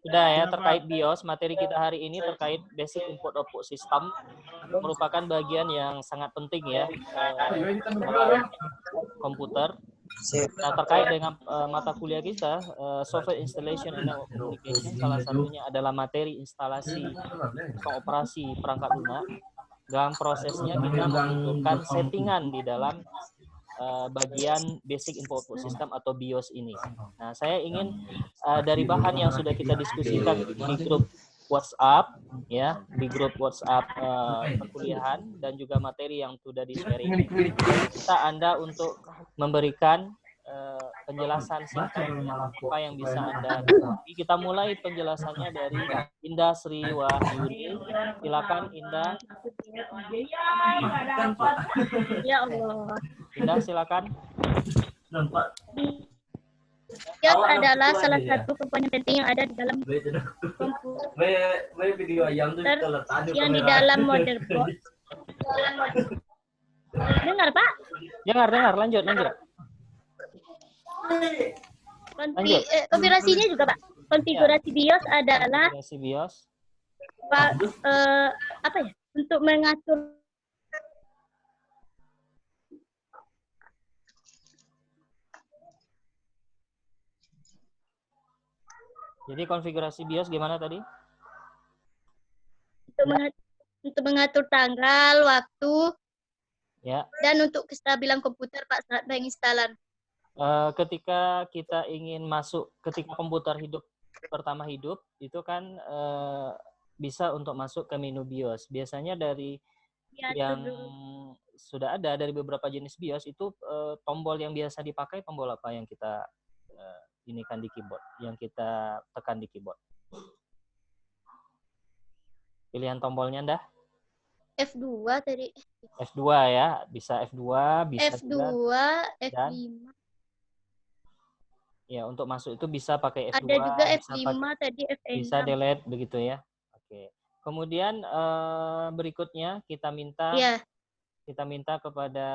Sudah ya, terkait BIOS, materi kita hari ini terkait basic input output system merupakan bagian yang sangat penting ya dalam komputer. Nah, terkait dengan mata kuliah kita, software installation and network communication, salah satunya adalah materi instalasi sistem operasi perangkat lunak. Dalam prosesnya kita membutuhkan settingan di dalam bagian basic input output system atau BIOS ini. Nah, saya ingin dari bahan yang sudah kita diskusikan di grup WhatsApp, ya, di grup WhatsApp perkuliahan dan juga materi yang sudah di-sharing, minta Anda untuk memberikan penjelasan singkat apa yang bisa Anda ketahui. Kita mulai penjelasannya dari Indah Sri Wahyuni. Silakan Indah. Ya Allah. Indah, silakan. BIOS adalah salah satu komponen penting yang ada di dalam komputer yang di dalam motherboard. Dengar, Pak? Dengar, lanjut. Konfigurasinya juga, Pak. Konfigurasi BIOS adalah Konfigurasi BIOS. Apa ya? Untuk mengatur Jadi konfigurasi BIOS gimana tadi? Untuk mengatur tanggal, waktu, ya, dan untuk kestabilan komputer, Pak, saat penginstalan. Ketika kita ingin masuk, ketika komputer pertama hidup, itu kan bisa untuk masuk ke menu BIOS. Biasanya dari yang sudah ada dari beberapa jenis BIOS itu tombol yang biasa dipakai tombol apa yang kita ini kan di keyboard, yang kita tekan di keyboard. Pilihan tombolnya Anda? F2 tadi. F2 ya, bisa F2, bisa F2, juga, F5. Dan, ya, untuk masuk itu bisa pakai F2. Ada juga F5 pakai, tadi, F6. Bisa delete begitu ya. Oke. Kemudian berikutnya kita minta kepada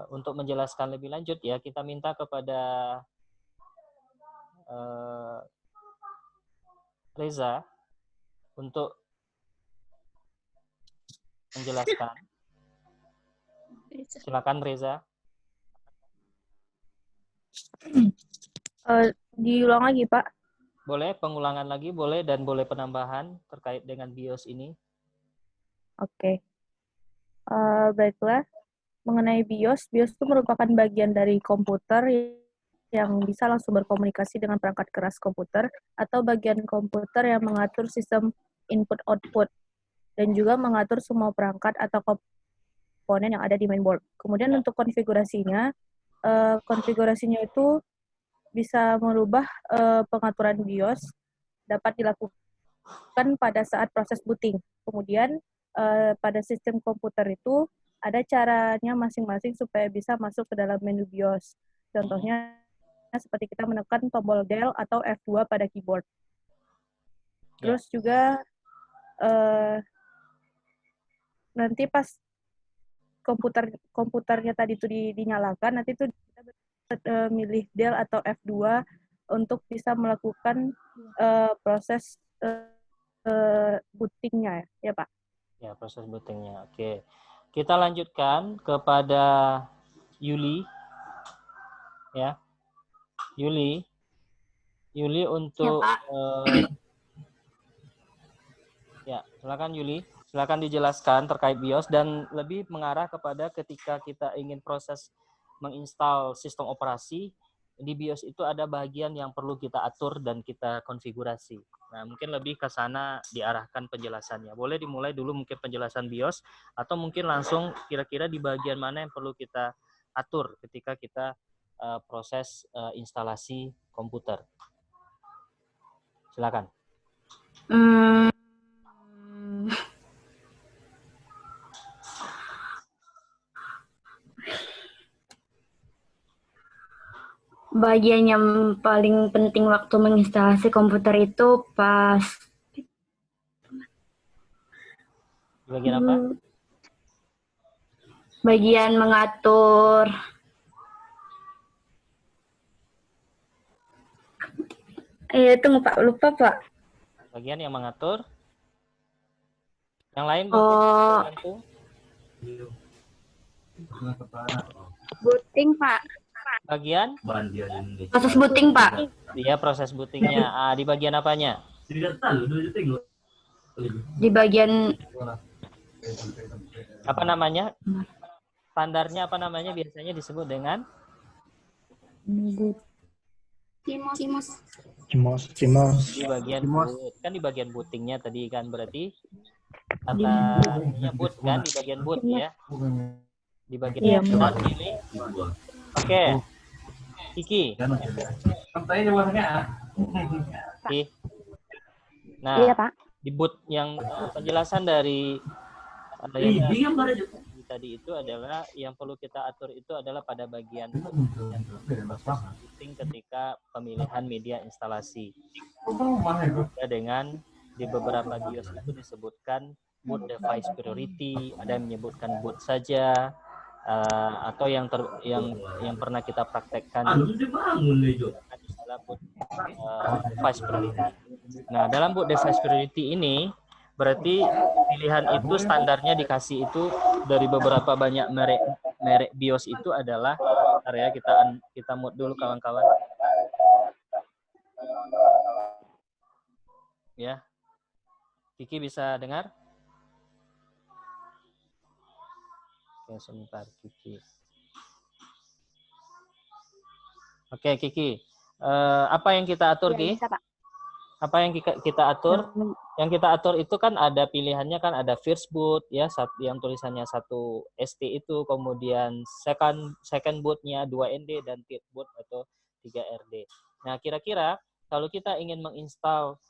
untuk menjelaskan lebih lanjut ya, kita minta kepada Reza untuk menjelaskan. Silakan Reza. Diulang lagi, Pak. Boleh, pengulangan lagi boleh, dan boleh penambahan terkait dengan BIOS ini. Oke. Baiklah. Mengenai BIOS itu merupakan bagian dari komputer yang bisa langsung berkomunikasi dengan perangkat keras komputer atau bagian komputer yang mengatur sistem input-output dan juga mengatur semua perangkat atau komponen yang ada di mainboard. Kemudian untuk konfigurasinya itu bisa merubah pengaturan BIOS dapat dilakukan pada saat proses booting. Kemudian pada sistem komputer itu ada caranya masing-masing supaya bisa masuk ke dalam menu BIOS. Contohnya seperti kita menekan tombol Del atau F2 pada keyboard. Terus juga nanti pas komputernya tadi itu dinyalakan, nanti itu kita milih Del atau F2 untuk bisa melakukan proses bootingnya ya Pak. Ya, proses bootingnya. Oke. Kita lanjutkan kepada Yuli. Ya. Yuli untuk ya, silakan Yuli. Silakan dijelaskan terkait BIOS dan lebih mengarah kepada ketika kita ingin proses menginstal sistem operasi, di BIOS itu ada bagian yang perlu kita atur dan kita konfigurasi. Nah, mungkin lebih ke sana diarahkan penjelasannya. Boleh dimulai dulu mungkin penjelasan BIOS, atau mungkin langsung kira-kira di bagian mana yang perlu kita atur ketika kita proses instalasi komputer. Silakan. Bagian yang paling penting waktu menginstalasi komputer itu pas bagian apa? Bagian mengatur Tunggu Pak, lupa Pak. Bagian yang mengatur. Yang lain Oh, bantu. Booting, Pak. Bagian? proses booting Pak. Iya, proses bootingnya. Di bagian apanya? Di bagian Apa namanya? Standarnya apa namanya? Biasanya disebut dengan Cimos. di bagian boot. Kan di bagian bootingnya tadi kan berarti katanya boot kan di bagian boot ya. Di bagian boot ini. Oke. Kiki. Kiki. Nah, Iya, Pak. di boot yang penjelasan dari yang tadi itu adalah yang perlu kita atur itu adalah pada bagian booting ketika pemilihan media instalasi. Dengan di beberapa BIOS itu disebutkan boot device priority, ada yang menyebutkan boot saja, atau yang pernah kita praktekkan istilah boot device priority. Nah, dalam boot device priority ini berarti pilihan itu standarnya dikasih itu dari beberapa banyak merek BIOS itu adalah, bentar ya, kita mute dulu kawan-kawan. Ya. Kiki bisa dengar? Oke, sebentar Kiki. Oke, Kiki. Apa yang kita atur, Ki? Bisa, Pak. Apa yang kita atur? Yang kita atur itu kan ada pilihannya kan, ada first boot ya, yang tulisannya 1 ST itu, kemudian second bootnya 2 ND dan third boot atau 3 RD. Nah, kira-kira kalau kita ingin menginstal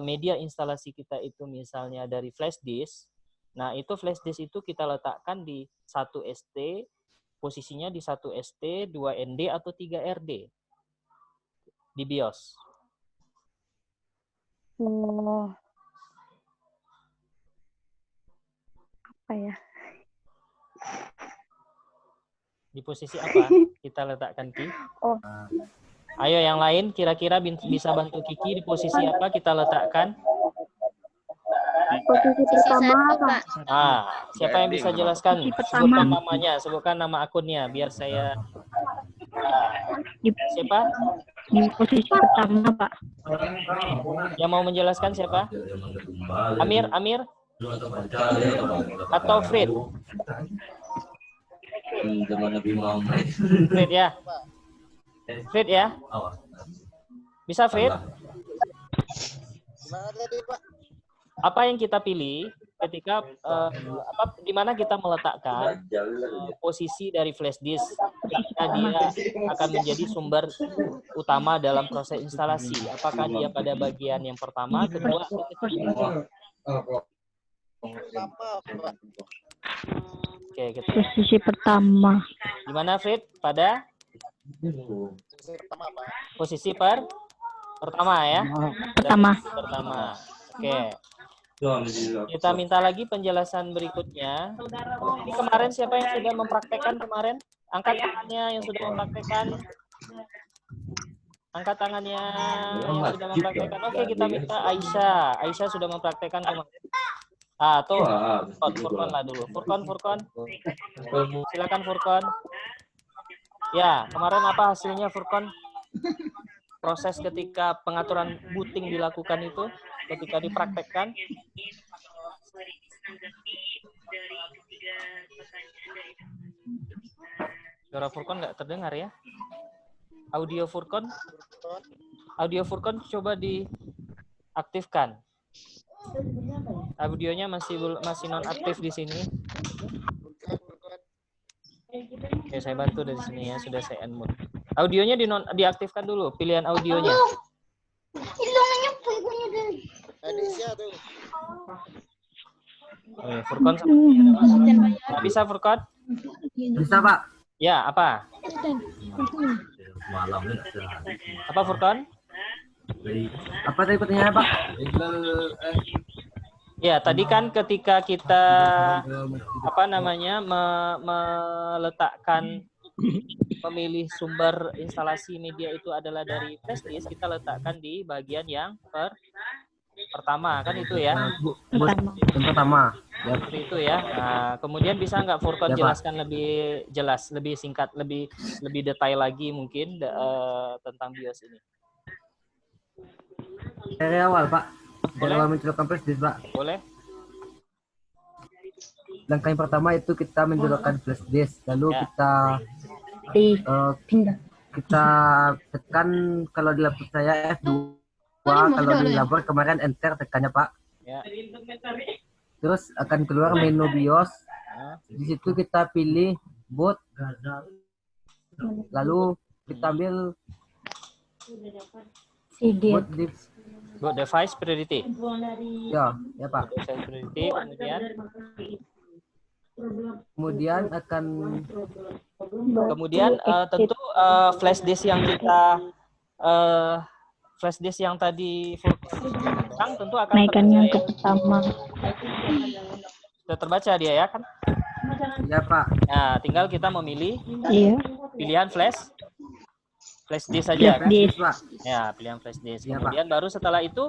media instalasi kita itu misalnya dari flash disk, nah itu flash disk itu kita letakkan di 1 ST, posisinya di 1 ST, 2 ND atau 3 RD di BIOS. Oh. Apa ya? Di posisi apa kita letakkan, Ki? Oh. Ayo yang lain kira-kira bisa bantu Kiki di posisi apa kita letakkan? Posisi pertama, Pak. Siapa yang bisa jelaskan? Sebutkan namanya, sebutkan nama akunnya biar saya. Siapa? Di posisi pertama, Pak. Yang mau menjelaskan siapa? Amir? Atau Fred? Fred ya? Fred ya? Bisa Fred? Apa yang kita pilih ketika di mana kita meletakkan posisi dari flash disk ketika dia akan menjadi sumber utama dalam proses instalasi? Apakah dia pada bagian yang pertama, kedua, atau ketiga? Oke, posisi pertama. Di mana Fred? Pada posisi pertama ya? Pertama. Oke. Kita minta lagi penjelasan berikutnya. Ini kemarin siapa yang sudah mempraktekkan kemarin? Angkat tangannya yang sudah mempraktekkan. Angkat tangannya yang sudah mempraktekkan. Oke, kita minta Aisyah. Aisyah sudah mempraktekkan kemarin. Tuh. Furqan lah dulu. Furqan. Silakan Furqan. Ya, kemarin apa hasilnya Furqan? Proses ketika pengaturan booting dilakukan itu ketika dipraktekkan. Suara Furqan nggak terdengar ya? Audio Furqan coba diaktifkan. Audionya masih non aktif di sini. Oke, saya bantu dari sini ya, sudah saya unmute. Audionya diaktifkan dulu, pilihan audionya. Furqan bisa Furqan? Bisa Pak. Ya, apa? Apa Furqan? Apa tadi pertanyaannya Pak? Ya, tadi kan ketika kita meletakkan memilih sumber instalasi media itu adalah dari flash disk, kita letakkan di bagian yang pertama, kan itu ya. Yang pertama. Ya. Seperti itu ya. Nah, kemudian bisa nggak Furkon jelaskan lebih jelas, lebih singkat, lebih detail lagi mungkin tentang BIOS ini. Dari awal, Pak. Dari Boleh? awal mencolokkan flash disk, Pak. Boleh? Langkah yang pertama itu kita mencolokkan flash disk, lalu Ya. kita tekan, kalau di laptop saya F2, kalau di labor kemarin enter tekannya, Pak. Ya. Terus akan keluar menu BIOS. Nah, Di situ kita pilih boot, lalu kita ambil boot di Boot device priority. ya Pak. Device priority, kemudian tentu flash disk yang kita flash disk yang tadi Furkon tentu akan Naikkannya untuk pertama. sudah terbaca dia ya kan? Ya, Pak. Nah, tinggal kita memilih Iya. pilihan flash disk saja. Flash disk. Pak. Ya, pilihan flash disk. Ya, Kemudian baru setelah itu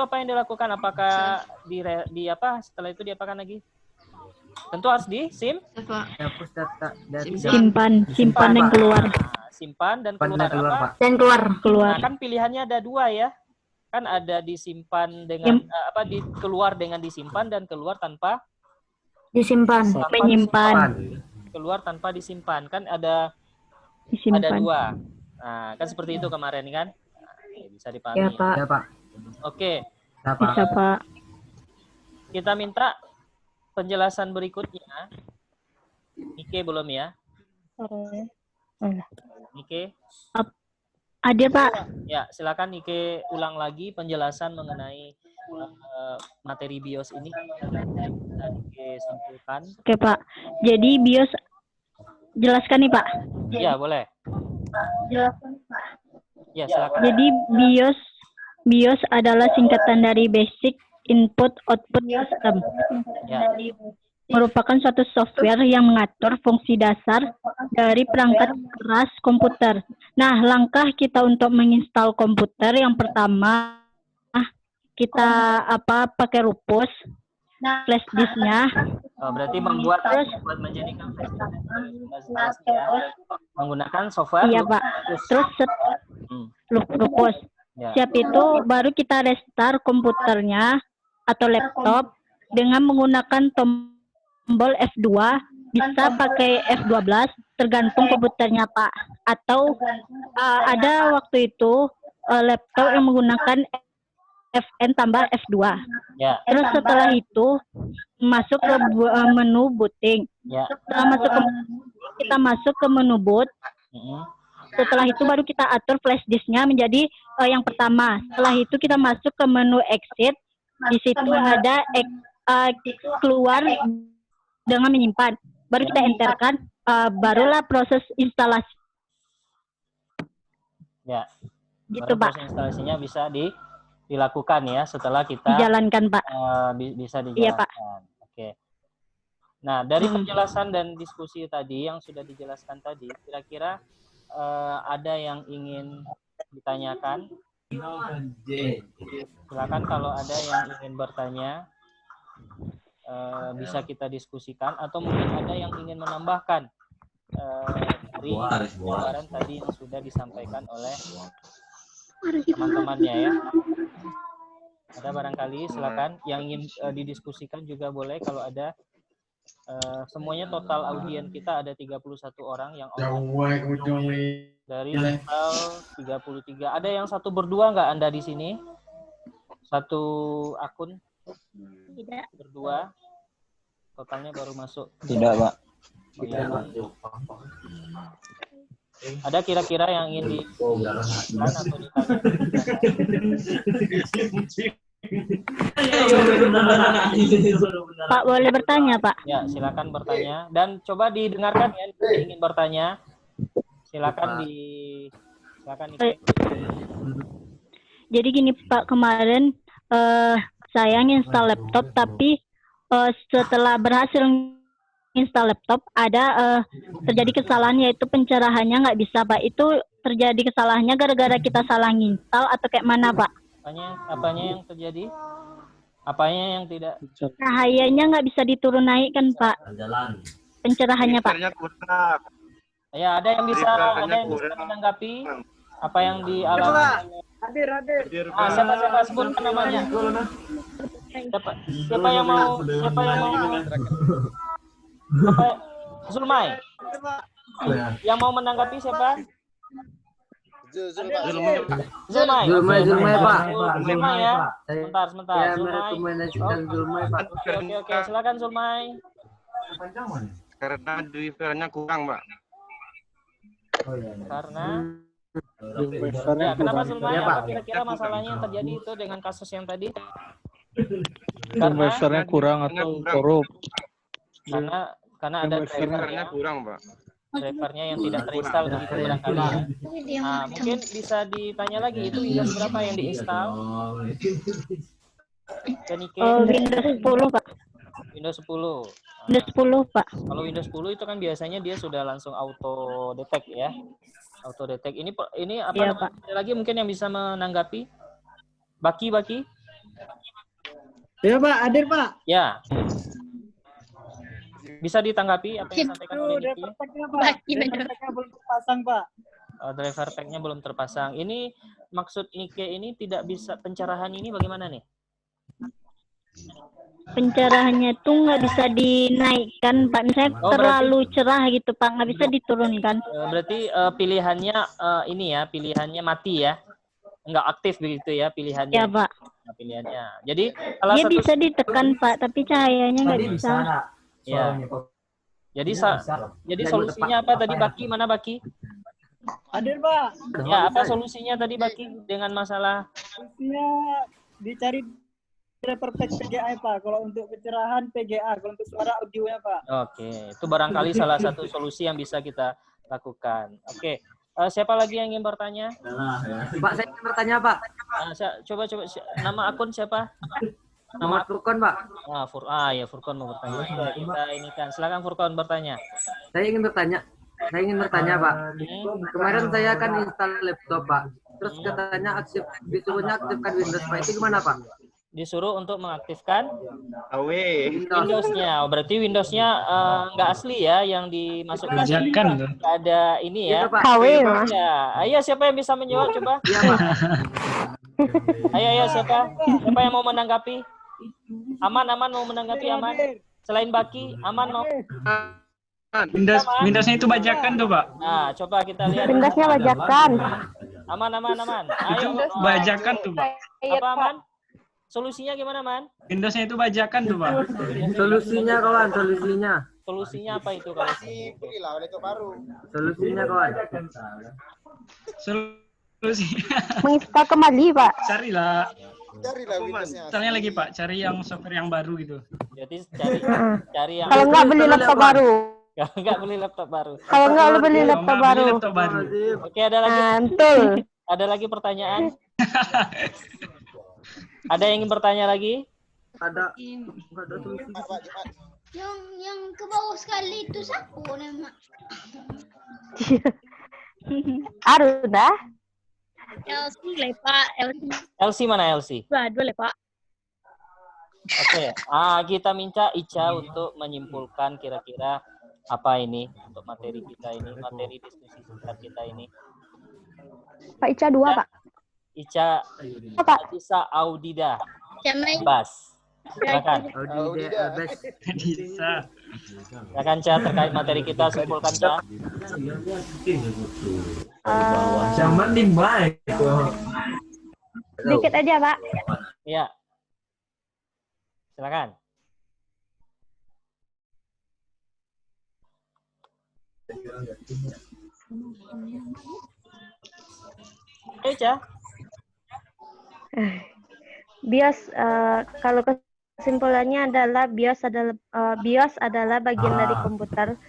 apa yang dilakukan? Apakah di apa? Setelah itu diapakan lagi? Tentu harus Hapus data dari Simpan dan keluar. simpan dan keluar keluar, apa? Pak. Dan keluar. Nah, kan pilihannya ada dua ya. Kan ada disimpan dengan keluar dengan disimpan dan keluar tanpa Disimpan. Menyimpan. keluar tanpa disimpan. Kan ada Disimpan. dua. Nah, kan seperti itu kemarin kan? Nah, bisa dipahami. Ya, Pak. Ya, Pak. Oke, Ya, Pak. Bisa, Pak. kita minta penjelasan berikutnya. Nike belum ya? Nike? Ada, Pak. Ya, silakan Nike ulang lagi penjelasan mengenai materi BIOS ini. Bisa Nike simpulkan. Oke, Pak. Jadi BIOS jelaskan nih, Pak. Ya, boleh. Ya, silakan. Jadi BIOS adalah singkatan dari Basic Input Output System. Ya. Merupakan suatu software yang mengatur fungsi dasar dari perangkat keras komputer. Nah, langkah kita untuk menginstal komputer yang pertama kita pakai Rufus, flash disknya. Berarti membuat menjadikan flash disk ya. Menggunakan software. Iya, Pak. Terus Rufus. Ya. Siap itu baru kita restart komputernya atau laptop dengan menggunakan tombol F2, bisa pakai F12 tergantung komputernya, Pak. Atau ada waktu itu laptop yang menggunakan Fn tambah F2. Ya. Terus setelah itu masuk ke menu booting. Ya. Setelah kita masuk ke menu boot. Setelah itu baru kita atur flash disknya menjadi yang pertama. Setelah itu kita masuk ke menu exit. Di situ ada keluar dengan menyimpan. Baru kita enterkan, barulah proses instalasi. Ya. Gitu, Baru Pak. proses instalasinya bisa dilakukan ya setelah kita Dijalankan, Pak. bisa dijalankan. Iya, Pak. Oke. Nah, dari penjelasan dan diskusi tadi yang sudah dijelaskan tadi, kira-kira ada yang ingin ditanyakan? Silakan kalau ada yang ingin bertanya, bisa kita diskusikan, atau mungkin ada yang ingin menambahkan dari gambaran tadi yang sudah disampaikan oleh teman-temannya ya. Ada barangkali, silakan yang ingin didiskusikan juga boleh. Kalau ada, semuanya total audien kita ada 31 orang yang online. Dari total 33. Ada yang satu berdua nggak Anda di sini? Satu akun? Tidak. Berdua. Totalnya baru masuk. Tidak, Pak. Oh, iya. Ada kira-kira yang ingin ditanyakan atau ditanya? Pak, boleh bertanya, Pak? Ya, silakan bertanya. Dan coba didengarkan ya, yang ingin bertanya. Silakan silakan. Jadi gini, Pak, kemarin saya install laptop, tapi setelah berhasil install laptop ada terjadi kesalahan yaitu pencerahannya nggak bisa Pak. Itu terjadi kesalahannya gara-gara kita salah install atau kayak mana Pak? Apanya yang terjadi? Apanya yang tidak? Cahayanya nggak bisa diturun naik kan Pak? Pencerahannya Pak. Ya, ada yang bisa menanggapi apa yang dialami. Hadir. Siapa sebutkan namanya? Siapa yang mau? Zulmai. Yang mau menanggapi siapa? Zulmai, Pak. Zulmai ya. Sebentar. Saya Zulmai. merekomendasikan Zulmai, Pak. Oke. Silakan Zulmai. Karena drivernya kurang, Pak. Karena ya, kenapa Zulmai? Apa kira-kira masalahnya yang terjadi itu dengan kasus yang tadi? Investornya kurang atau korup. Karena ada Drivernya kurang, Pak. drivernya yang tidak terinstall begitu barangkali ya. Nah, mungkin bisa ditanya lagi itu Windows berapa yang diinstal? Windows 10 Pak. Windows 10. Windows 10 Pak. Kalau Windows 10 itu kan biasanya dia sudah langsung auto detect ya. Auto detect. Ini apa Iya, namanya? Ada lagi mungkin yang bisa menanggapi? Baki. Ya Pak, hadir Pak. Ya. Bisa ditanggapi apa yang disampaikan oleh Niki? Driver belum terpasang Pak. Driver tag-nya belum terpasang. Ini maksud Nike ini tidak bisa pencerahan ini bagaimana nih? Pencerahannya itu nggak bisa dinaikkan Pak. Misalnya terlalu cerah gitu Pak, nggak bisa diturunkan. Berarti pilihannya pilihannya mati ya? Nggak aktif begitu ya pilihannya? Ya Pak. Nah, pilihannya. Jadi salah Dia satu bisa ditekan Pak, tapi cahayanya nggak bisa. Ya. Jadi solusinya apa tadi Baki? Mana Baki? Hadir Pak. Ya, apa solusinya tadi Baki dengan masalah? Solusinya dicari driver PGA Pak. Kalau untuk pencerahan PGA, kalau untuk suara audionya Pak. Oke, itu barangkali salah satu solusi yang bisa kita lakukan. Oke. Siapa lagi yang ingin bertanya? Pak, saya ingin bertanya, Pak. Coba nama akun siapa? Nama Furkon, Pak. Ya Furkon mau bertanya. Kita ini kan. Silakan Furkon bertanya. Saya ingin bertanya, Pak. Kemarin saya kan install laptop, Pak. Terus katanya disuruhnya aktifkan Windows, Pak. Itu gimana, Pak? Disuruh untuk mengaktifkan Windows-nya. Berarti Windows-nya nggak asli ya yang dimasukkan. Bajakan. Ada ini ya. KW, Ya. Ayo siapa yang bisa menjawab coba? Iya, Pak. Ayo siapa? Siapa yang mau menanggapi? Aman mau menanggapi Aman. Selain Baki, Aman mau. Windowsnya itu bajakan tuh Pak. Nah, coba kita lihat. Windowsnya bajakan. Aman. Ayo. Bajakan tuh Pak. Apa Aman? Solusinya gimana, Man? Windowsnya itu bajakan tuh Pak. Solusinya, kawan, solusinya. Solusinya apa itu kalau? Solusinya, kawan. Solusinya. Menginstal kembali, Pak. Carilah Windowsnya. Caranya lagi Pak, cari yang software yang baru gitu. Jadi cari yang. Kalau nggak beli laptop baru. Kalau nggak beli laptop baru. Kalau nggak beli laptop baru. Oke, ada lagi. Betul. Ada lagi pertanyaan? Ada yang ingin bertanya lagi? Ada solusi. Yang ke bawah sekali itu siapa nama? Aruna. Elsie le Pak, Elsie mana Elsie? Dua le Pak. Oke. Kita minta Ica untuk menyimpulkan kira-kira apa ini untuk materi kita ini, materi diskusi singkat kita ini. Pak Ica 2, Pak. Ica bisa Audida Bas. Silakan. Audida Bas. Bisa. Silakan Ca terkait materi kita, simpulkan Ca. Sedikit aja, Pak. Iya. Silakan. Ca. BIOS, kalau kesimpulannya adalah BIOS adalah bagian dari komputer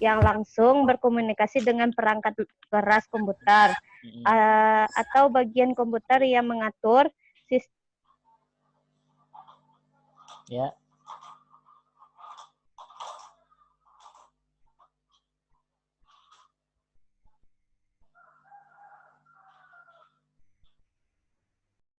yang langsung berkomunikasi dengan perangkat keras komputer atau bagian komputer yang mengatur sistem. Ya.